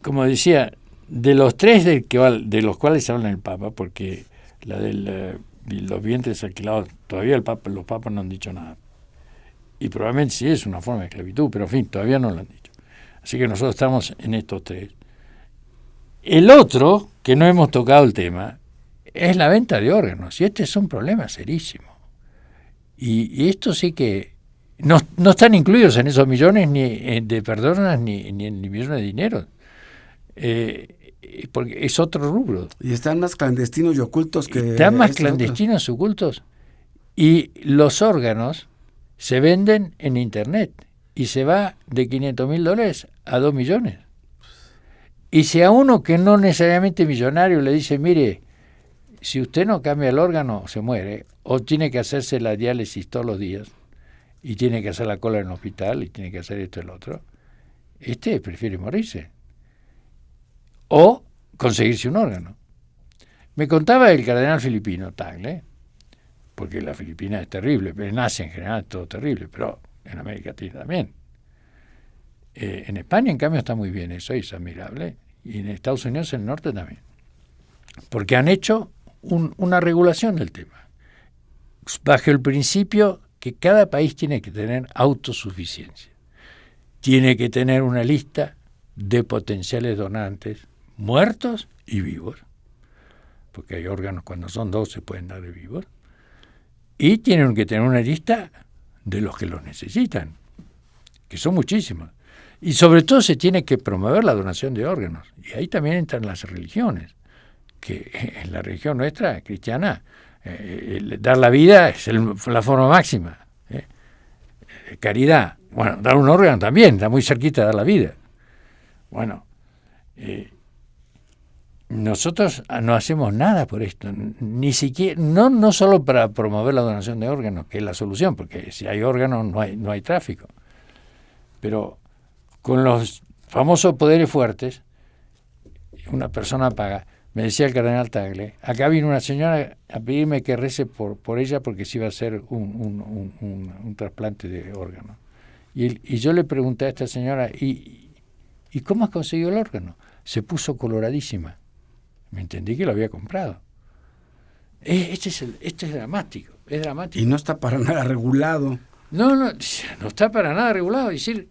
como decía, de los tres de los cuales habla el Papa, porque la de los vientres alquilados, todavía los papas no han dicho nada. Y probablemente sí es una forma de esclavitud, pero en fin, todavía no lo han dicho. Así que nosotros estamos en estos tres. El otro, que no hemos tocado el tema, es la venta de órganos, y este es un problema serísimo. Y esto sí que no están incluidos en esos millones ni de personas ni en millones de dinero. Porque es otro rubro. Y están más clandestinos y ocultos que... Están más clandestinos y ocultos. Y los órganos se venden en Internet y se va de $500,000 a 2 millones. Y si a uno que no necesariamente millonario le dice, mire, si usted no cambia el órgano, se muere, o tiene que hacerse la diálisis todos los días, y tiene que hacer la cola en el hospital, y tiene que hacer esto y lo otro, prefiere morirse. O conseguirse un órgano. Me contaba el cardenal filipino, Tagle, porque la Filipina es terrible, pero en Asia en general es todo terrible, pero en América Latina también. En España, en cambio, está muy bien eso, y es admirable, y en Estados Unidos, en el norte también. Porque han hecho una regulación del tema, bajo el principio que cada país tiene que tener autosuficiencia. Tiene que tener una lista de potenciales donantes, muertos y vivos, porque hay órganos cuando son 2 se pueden dar de vivos, y tienen que tener una lista de los que los necesitan, que son muchísimos. Y sobre todo se tiene que promover la donación de órganos, y ahí también entran las religiones, que en la religión nuestra, cristiana, dar la vida es la forma máxima. Caridad, bueno, dar un órgano también, está muy cerquita de dar la vida. Bueno, nosotros no hacemos nada por esto, ni siquiera, no solo para promover la donación de órganos, que es la solución, porque si hay órganos no hay tráfico, pero con los famosos poderes fuertes, una persona paga. Me decía el cardenal Tagle, acá vino una señora a pedirme que rece por ella porque se iba a hacer un trasplante de órgano. Y yo le pregunté a esta señora, ¿y cómo has conseguido el órgano? Se puso coloradísima. Me entendí que lo había comprado. Este es dramático, es dramático. Y no está para nada regulado. No está para nada regulado. Es decir,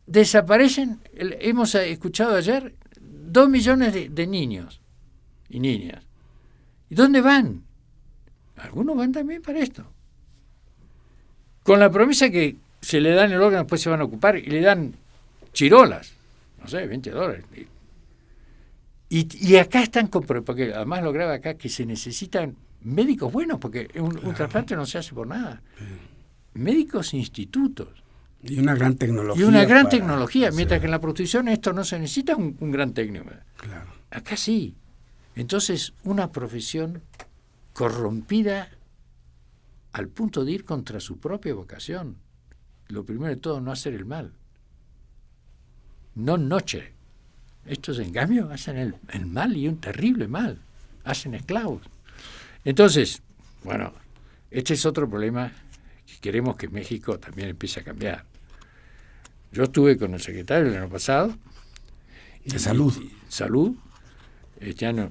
desaparecen, hemos escuchado ayer, 2 millones de niños y niñas. ¿Y dónde van? Algunos van también para esto. Con la promesa que se le dan el órgano, después se van a ocupar y le dan chirolas, no sé, $20. Y acá están, porque además lo grave acá, que se necesitan médicos buenos, porque un trasplante no se hace por nada. Médicos institutos. Y una gran tecnología. Mientras que en la prostitución esto no se necesita un gran técnico. Claro. Acá sí. Entonces, una profesión corrompida al punto de ir contra su propia vocación. Lo primero de todo, no hacer el mal. No noche. Estos, en cambio, hacen el mal, y un terrible mal. Hacen esclavos. Entonces, bueno, este es otro problema que queremos que México también empiece a cambiar. Yo estuve con el secretario el año pasado. De salud. Salud. Este año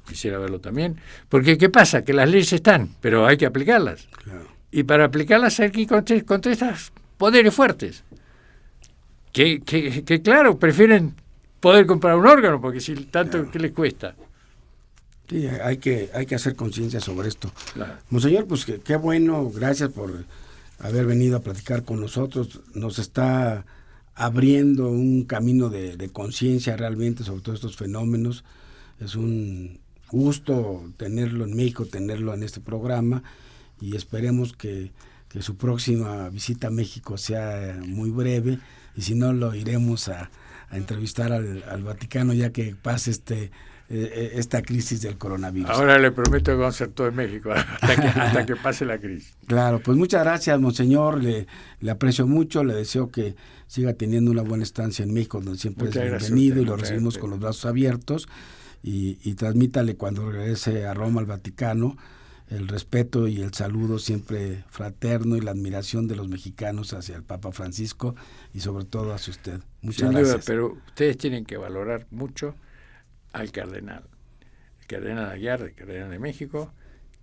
quisiera verlo también. Porque, ¿qué pasa? Que las leyes están, pero hay que aplicarlas. Claro. Y para aplicarlas hay que ir contra estos poderes fuertes. Que claro, prefieren poder comprar un órgano, porque si tanto, claro, que les cuesta. Sí, hay que hacer conciencia sobre esto. Claro. Monseñor, pues qué bueno, gracias por haber venido a platicar con nosotros. Nos está abriendo un camino de conciencia realmente sobre todos estos fenómenos. Es un gusto tenerlo en México, tenerlo en este programa, y esperemos que su próxima visita a México sea muy breve, y si no, lo iremos a entrevistar al Vaticano ya que pase esta crisis del coronavirus. Ahora le prometo que vamos a hacer todo en México hasta que pase la crisis. Claro, pues muchas gracias, monseñor, le aprecio mucho, le deseo que siga teniendo una buena estancia en México, donde siempre Muchas es bienvenido, gracias, y lo recibimos con los brazos abiertos, y transmítale cuando regrese a Roma, al Vaticano, el respeto y el saludo siempre fraterno y la admiración de los mexicanos hacia el Papa Francisco y sobre todo hacia usted. Muchas gracias. Sin duda, pero ustedes tienen que valorar mucho al cardenal. El cardenal Aguiar, el cardenal de México,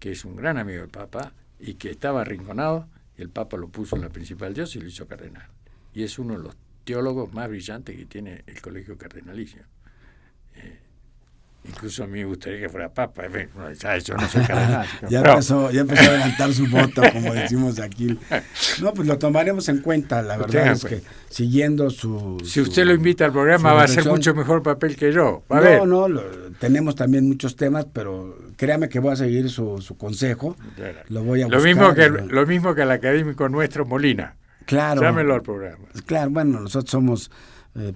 que es un gran amigo del Papa y que estaba arrinconado, y el Papa lo puso en la principal diócesis y lo hizo cardenal. Y es uno de los teólogos más brillantes que tiene el colegio cardenalicio. Incluso a mí me gustaría que fuera papa. Yo no soy cardenal. ya empezó a adelantar su voto, como decimos aquí. No, pues lo tomaremos en cuenta. La verdad es que siguiendo si usted lo invita al programa, va a hacer mucho mejor papel que yo. Tenemos también muchos temas, pero créame que voy a seguir su consejo. Claro. Lo voy a buscar. Lo mismo que el académico nuestro Molina. Claro. Llámelo al programa. Claro, bueno, nosotros somos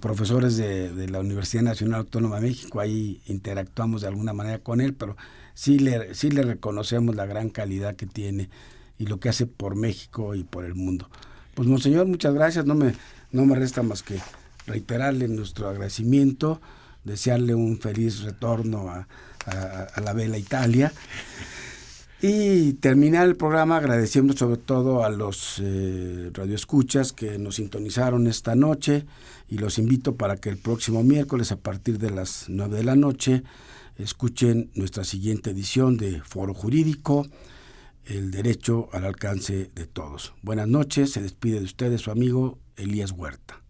profesores de la Universidad Nacional Autónoma de México, ahí interactuamos de alguna manera con él, pero sí le reconocemos la gran calidad que tiene y lo que hace por México y por el mundo. Pues, monseñor, muchas gracias, no me resta más que reiterarle nuestro agradecimiento, desearle un feliz retorno a la Bella Italia, y terminar el programa agradeciendo sobre todo a los radioescuchas que nos sintonizaron esta noche, y los invito para que el próximo miércoles a partir de las 9 de la noche escuchen nuestra siguiente edición de Foro Jurídico, el derecho al alcance de todos. Buenas noches, se despide de ustedes su amigo Elías Huerta.